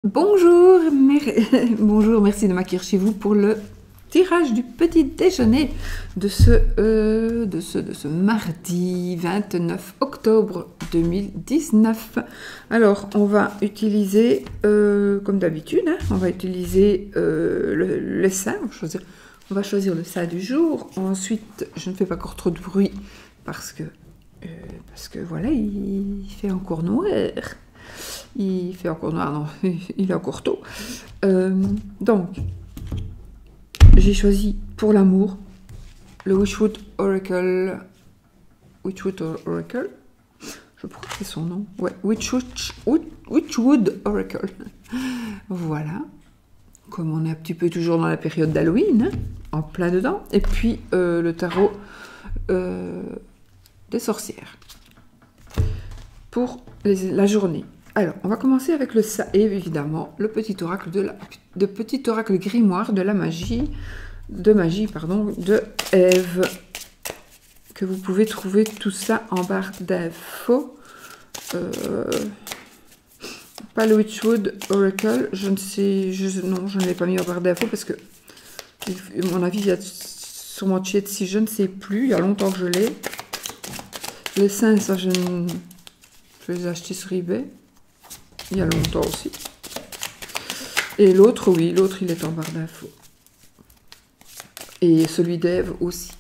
Bonjour, bonjour, merci de m'accueillir chez vous pour le tirage du petit déjeuner de ce mardi 29 octobre 2019. Alors, on va utiliser, comme d'habitude, on va utiliser le sein. On va choisir le sein du jour. Ensuite, je ne fais pas encore trop de bruit parce que voilà, il fait encore noir. Il fait encore noir, non, il est encore tôt. Donc, j'ai choisi pour l'amour le Witchwood Oracle. Witchwood Oracle, je crois que c'est son nom. Ouais, Witchwood Oracle. Voilà. Comme on est un petit peu toujours dans la période d'Halloween, en plein dedans. Et puis le tarot des sorcières pour la journée. Alors, on va commencer avec le ça et évidemment le petit oracle petit oracle grimoire de la magie, de Ève, que vous pouvez trouver tout ça en barre d'infos. Pas le Witchwood Oracle, je ne l'ai pas mis en barre d'infos parce que, à mon avis, il y a sûrement de si je ne sais plus, il y a longtemps que je l'ai. Les seins, ça je les ai achetés sur eBay. Il y a longtemps aussi. Et l'autre, oui, l'autre, il est en barre d'infos. Et celui d'Ève aussi.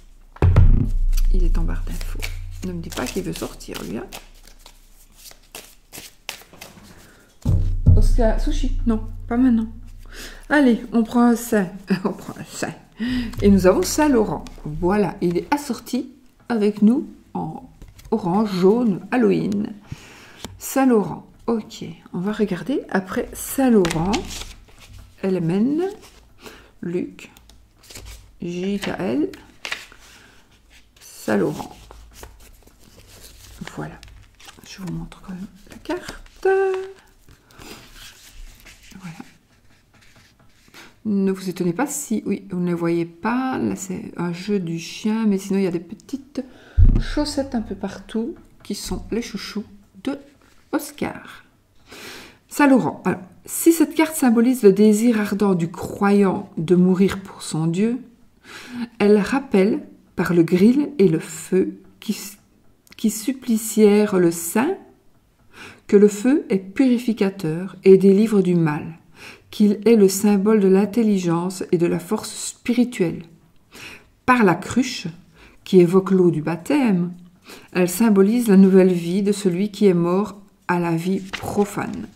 Il est en barre d'infos. Ne me dis pas qu'il veut sortir, lui. Hein. Oscar, sushi, non, pas maintenant. Allez, on prend un sein. On prend un sein. Et nous avons Saint-Laurent. Voilà, il est assorti avec nous en orange, jaune, Halloween. Saint-Laurent. Ok, on va regarder après Saint-Laurent, LMN, Luc, JKL, Saint-Laurent. Voilà, je vous montre quand même la carte. Voilà. Ne vous étonnez pas si, oui, vous ne les voyez pas. Là, c'est un jeu du chien, mais sinon, il y a des petites chaussettes un peu partout qui sont les chouchous de Oscar. Saint-Laurent. Alors, si cette carte symbolise le désir ardent du croyant de mourir pour son Dieu, elle rappelle, par le grill et le feu qui supplicièrent le saint, que le feu est purificateur et délivre du mal, qu'il est le symbole de l'intelligence et de la force spirituelle. Par la cruche, qui évoque l'eau du baptême, elle symbolise la nouvelle vie de celui qui est mort à la vie profane.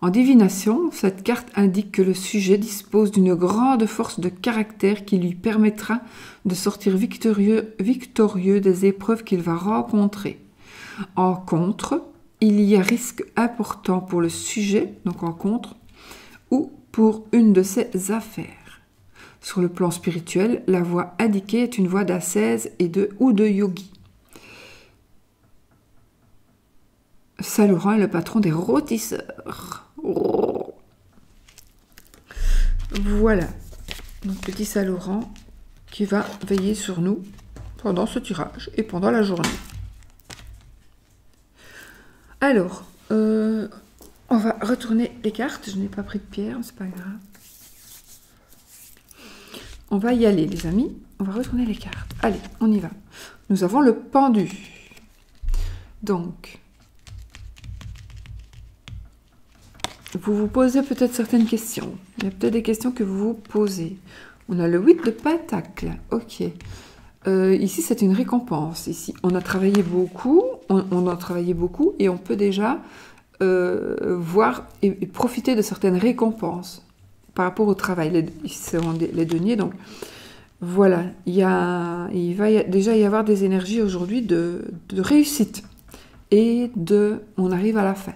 En divination, cette carte indique que le sujet dispose d'une grande force de caractère qui lui permettra de sortir victorieux des épreuves qu'il va rencontrer. En contre, il y a risque important pour le sujet, donc en contre, ou pour une de ses affaires. Sur le plan spirituel, la voie indiquée est une voie d'ascèse ou de yogi. Saint-Laurent est le patron des rôtisseurs. Oh. Voilà. Donc petit Saint-Laurent qui va veiller sur nous pendant ce tirage et pendant la journée. Alors, on va retourner les cartes. Je n'ai pas pris de pierre, c'est pas grave. On va y aller, les amis. On va retourner les cartes. Allez, on y va. Nous avons le pendu. Donc, vous vous posez peut-être certaines questions. Il y a peut-être des questions que vous vous posez. On a le 8 de pentacle. Ok. Ici, c'est une récompense. Ici, on a travaillé beaucoup. On a travaillé beaucoup et on peut déjà voir et profiter de certaines récompenses par rapport au travail. Seront les deniers. Donc, voilà. Il va déjà y avoir des énergies aujourd'hui de réussite. Et on arrive à la fin.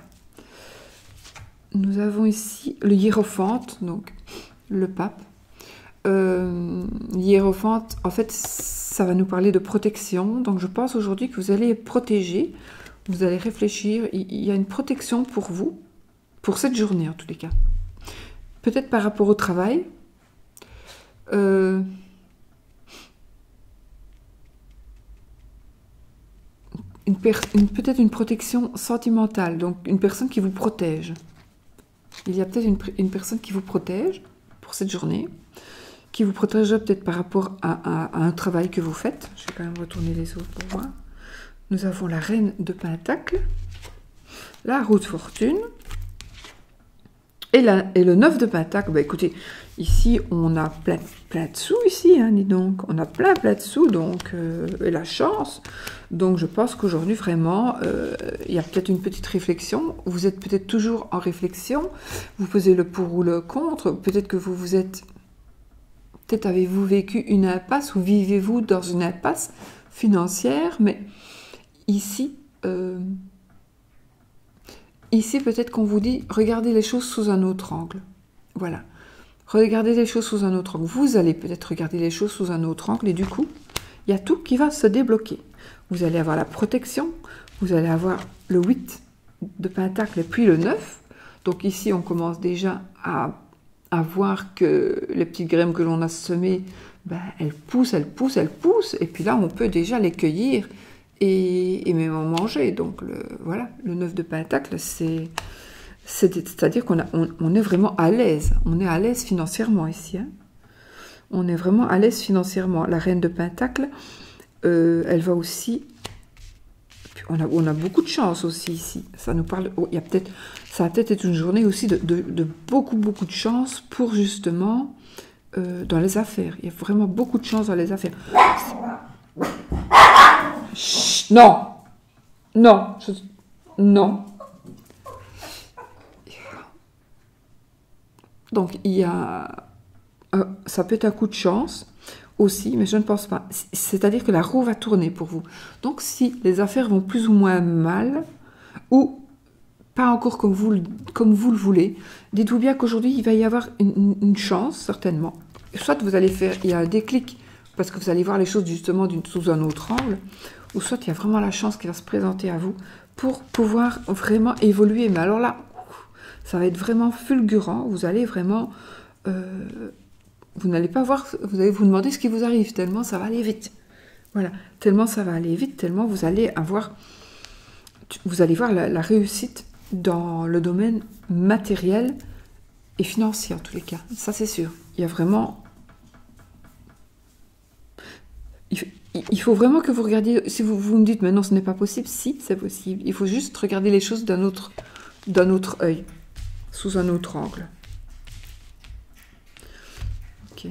Nous avons ici le hiérophante, donc le pape. Hiérophante, en fait, ça va nous parler de protection. Donc, je pense aujourd'hui que vous allez être protégé. Vous allez réfléchir. Il y a une protection pour vous, pour cette journée en tous les cas. Peut-être par rapport au travail. peut-être une protection sentimentale, donc une personne qui vous protège. Il y a peut-être une personne qui vous protège pour cette journée, qui vous protégera peut-être par rapport à un travail que vous faites. Je vais quand même retourner les autres pour voir. Nous avons la reine de Pentacle, la roue de fortune, et le 9 de Pentacle. Bah, écoutez, ici, on a plein de sous, ici, hein, dis donc. On a plein de sous, donc, et la chance. Donc, je pense qu'aujourd'hui, vraiment, il y a peut-être une petite réflexion. Vous êtes peut-être toujours en réflexion. Vous posez le pour ou le contre. Peut-être que vous êtes... Peut-être avez-vous vécu une impasse ou vivez-vous dans une impasse financière. Mais ici... Ici, peut-être qu'on vous dit, regardez les choses sous un autre angle. Voilà. Regardez les choses sous un autre angle. Vous allez peut-être regarder les choses sous un autre angle et du coup, il y a tout qui va se débloquer. Vous allez avoir la protection, vous allez avoir le 8 de Pentacle et puis le 9. Donc ici, on commence déjà à voir que les petites graines que l'on a semées, ben, elles poussent. Et puis là, on peut déjà les cueillir et même en manger. Donc voilà, le 9 de Pentacle, c'est-à-dire qu'on est vraiment à l'aise. On est à l'aise financièrement ici. Hein. On est vraiment à l'aise financièrement. La reine de Pentacle, elle va aussi... On a beaucoup de chance aussi ici. Ça nous parle... ça va peut-être être une journée aussi de beaucoup de chance pour justement dans les affaires. Il y a vraiment beaucoup de chance dans les affaires. Chut, non. Donc, il y a... ça peut être un coup de chance aussi, mais je ne pense pas. C'est-à-dire que la roue va tourner pour vous. Donc, si les affaires vont plus ou moins mal, ou pas encore comme vous le voulez, dites-vous bien qu'aujourd'hui, il va y avoir une chance, certainement. Soit vous allez faire... Il y a un déclic, parce que vous allez voir les choses justement sous un autre angle, ou soit il y a vraiment la chance qui va se présenter à vous pour pouvoir vraiment évoluer. Mais alors là, ça va être vraiment fulgurant. Vous allez vraiment... vous n'allez pas voir... Vous allez vous demander ce qui vous arrive, tellement ça va aller vite. Voilà, tellement ça va aller vite, tellement vous allez avoir... Vous allez voir la réussite dans le domaine matériel et financier, en tous les cas. Ça, c'est sûr. Il y a vraiment... Il faut vraiment que vous regardiez, si vous me dites, mais non, ce n'est pas possible, si, c'est possible. Il faut juste regarder les choses d'un autre œil, sous un autre angle. Ok.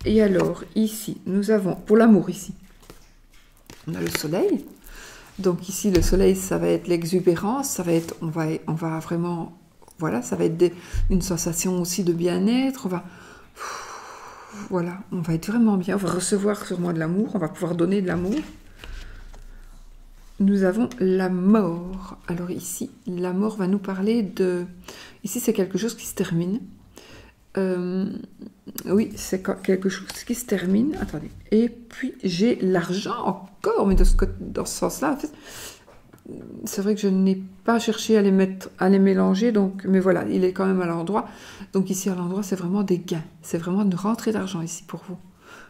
Et alors, ici, nous avons, pour l'amour, ici, on a le soleil. Donc ici, le soleil, ça va être l'exubérance, ça va être, on va vraiment, voilà, ça va être une sensation aussi de bien-être, voilà, on va être vraiment bien, on va recevoir sûrement de l'amour, on va pouvoir donner de l'amour. Nous avons la mort. Alors ici, la mort va nous parler de... Ici, c'est quelque chose qui se termine. Oui, c'est quelque chose qui se termine. Attendez. Et puis, j'ai l'argent encore, mais dans ce sens-là, en fait, c'est vrai que je n'ai pas cherché à les mélanger, donc, mais voilà, il est quand même à l'endroit. Donc ici, à l'endroit, c'est vraiment des gains. C'est vraiment une rentrée d'argent ici pour vous.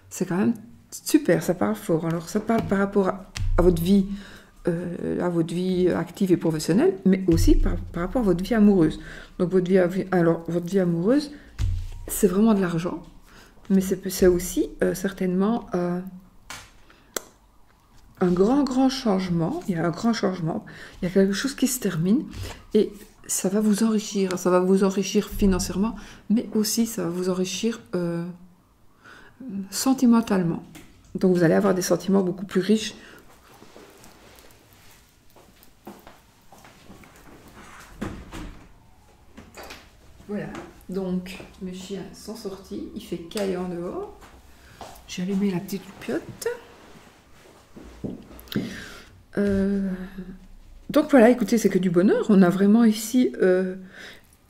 C'est quand même super, ça parle fort. Alors, ça parle par rapport à votre vie active et professionnelle, mais aussi par rapport à votre vie amoureuse. Donc, votre vie amoureuse, c'est vraiment de l'argent, mais c'est aussi certainement... un grand changement, il y a un grand changement, il y a quelque chose qui se termine et ça va vous enrichir financièrement, mais aussi ça va vous enrichir sentimentalement. Donc vous allez avoir des sentiments beaucoup plus riches. Voilà, donc mes chiens sont sortis, il fait caillant dehors. J'ai allumé la petite loupiote. Donc voilà, écoutez, c'est que du bonheur. On a vraiment ici,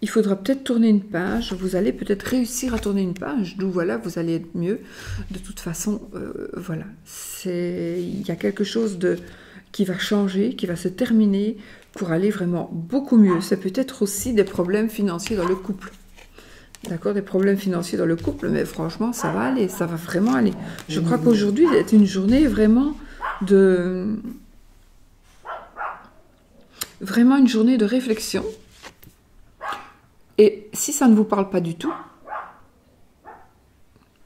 il faudra peut-être tourner une page. Vous allez peut-être réussir à tourner une page, d'où voilà, vous allez être mieux. De toute façon, voilà, il y a quelque chose qui va changer, qui va se terminer pour aller vraiment beaucoup mieux. C'est peut-être aussi des problèmes financiers dans le couple. D'accord, des problèmes financiers dans le couple, mais franchement, ça va aller, ça va vraiment aller. Je crois qu'aujourd'hui, c'est une journée vraiment de vraiment une journée de réflexion. Et si ça ne vous parle pas du tout,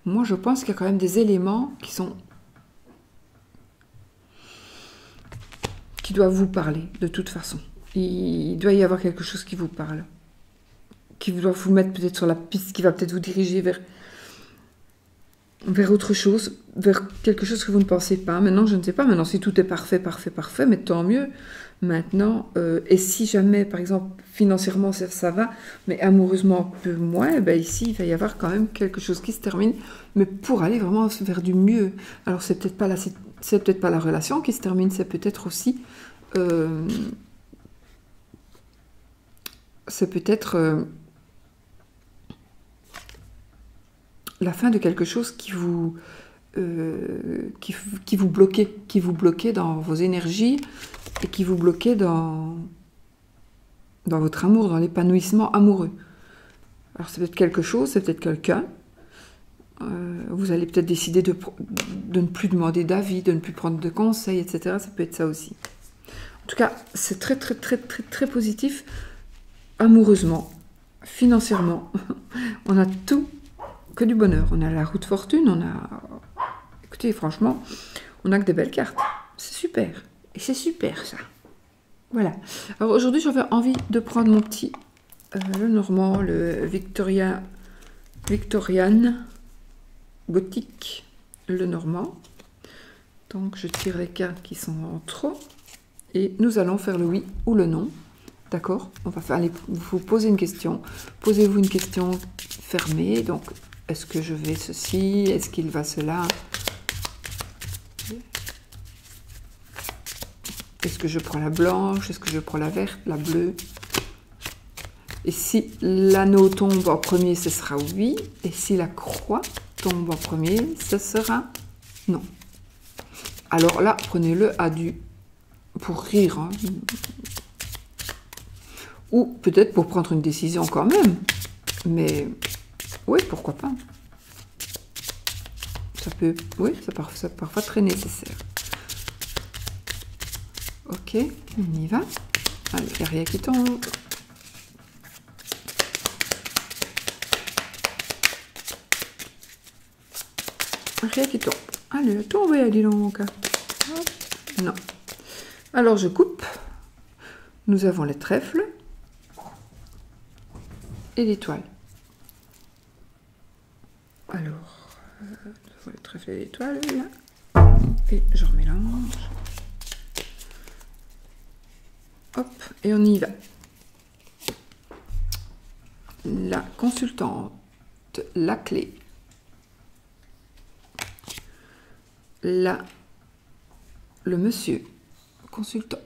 moi je pense qu'il y a quand même des éléments qui doivent vous parler de toute façon. Il doit y avoir quelque chose qui vous parle, qui doit vous mettre peut-être sur la piste, qui va peut-être vous diriger vers autre chose, vers quelque chose que vous ne pensez pas. Maintenant, je ne sais pas. Maintenant, si tout est parfait, mais tant mieux. Maintenant, et si jamais, par exemple, financièrement, ça va, mais amoureusement un peu moins, ben ici, il va y avoir quand même quelque chose qui se termine, mais pour aller vraiment vers du mieux. Alors, c'est peut-être pas la relation qui se termine, c'est peut-être aussi... la fin de quelque chose qui vous bloquait dans vos énergies et qui vous bloquait dans votre amour, dans l'épanouissement amoureux. Alors c'est peut-être quelque chose, c'est peut-être quelqu'un. Vous allez peut-être décider de ne plus demander d'avis, de ne plus prendre de conseils, etc. Ça peut être ça aussi. En tout cas, c'est très, très, très, très, très positif. Amoureusement, financièrement, on a tout que du bonheur. On a la roue de fortune, on a... Écoutez, franchement, on a que des belles cartes. C'est super. Et c'est super, ça. Voilà. Alors aujourd'hui, j'avais envie de prendre mon petit... le normand, le Victorian gothique, le normand. Donc, je tire les cartes qui sont en trop. Et nous allons faire le oui ou le non. D'accord? On va faire... Allez, vous posez une question. Posez-vous une question fermée. Donc... Est-ce que je vais ceci? Est-ce qu'il va cela? Est-ce que je prends la blanche? Est-ce que je prends la verte, la bleue? Et si l'anneau tombe en premier, ce sera oui. Et si la croix tombe en premier, ce sera non. Alors là, prenez-le pour rire. Hein. Ou peut-être pour prendre une décision quand même. Mais... oui, pourquoi pas. Ça peut... oui, c'est parfois très nécessaire. Ok, on y va. Allez, il n'y a rien qui tombe. Rien qui tombe. Allez, tombez, dis donc. Non. Alors, je coupe. Nous avons les trèfles et l'étoile. Alors, le trèfle et l'étoile, là. Et je remélange. Hop, et on y va. La consultante, la clé. Le monsieur, consultant.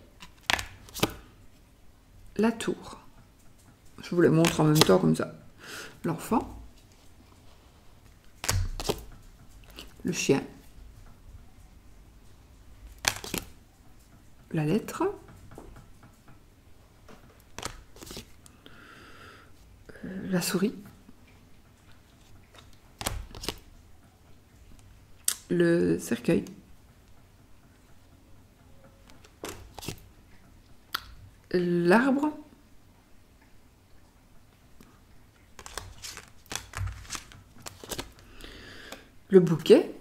La tour. Je vous les montre en même temps comme ça. L'enfant. Le chien, la lettre, la souris, le cercueil, l'arbre, le bouquet,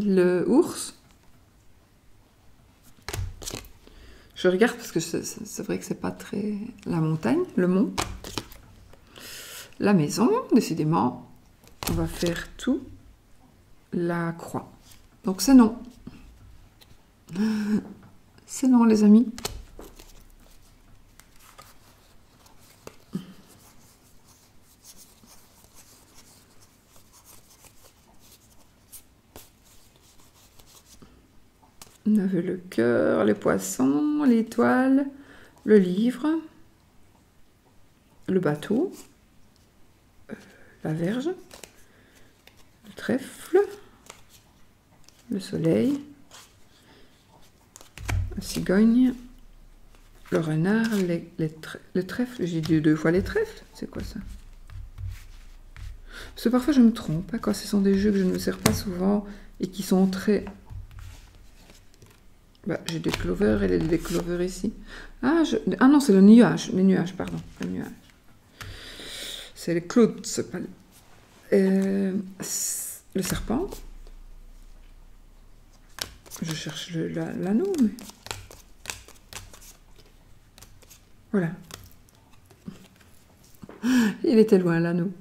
le ours. Je regarde parce que c'est vrai que c'est pas très... La montagne, le mont. La maison, décidément. On va faire tout. La croix. Donc c'est non. C'est non, les amis. On avait le cœur, les poissons, l'étoile, le livre, le bateau, la verge, le trèfle, le soleil, la cigogne, le renard, le trèfle. J'ai dit 2 fois les trèfles. C'est quoi ça? Parce que parfois je me trompe, hein, quand ce sont des jeux que je ne me sers pas souvent et qui sont très... Bah, j'ai des clovers et des clovers ici. Ah, ah non, c'est le nuage. Les nuages, pardon. Le nuage. C'est les clouds. Pas... le serpent. Je cherche l'anneau, mais... Voilà. Il était loin, l'anneau.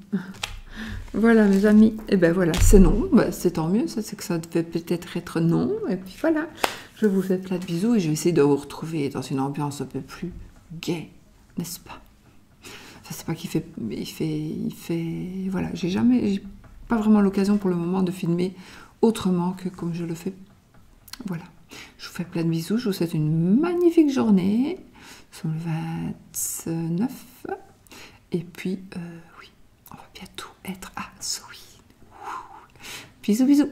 Voilà, mes amis. Et ben voilà, c'est non. Ben, c'est tant mieux. Ça, c'est que ça devait peut-être être non. Et puis voilà. Je vous fais plein de bisous et je vais essayer de vous retrouver dans une ambiance un peu plus gaie, n'est-ce pas? Enfin, c'est pas qu'il fait... Il fait... Voilà, j'ai pas vraiment l'occasion pour le moment de filmer autrement que comme je le fais. Voilà. Je vous fais plein de bisous. Je vous souhaite une magnifique journée. Nous sommes le 29. Et puis, oui, on va bientôt être à Souris. Bisous, bisous.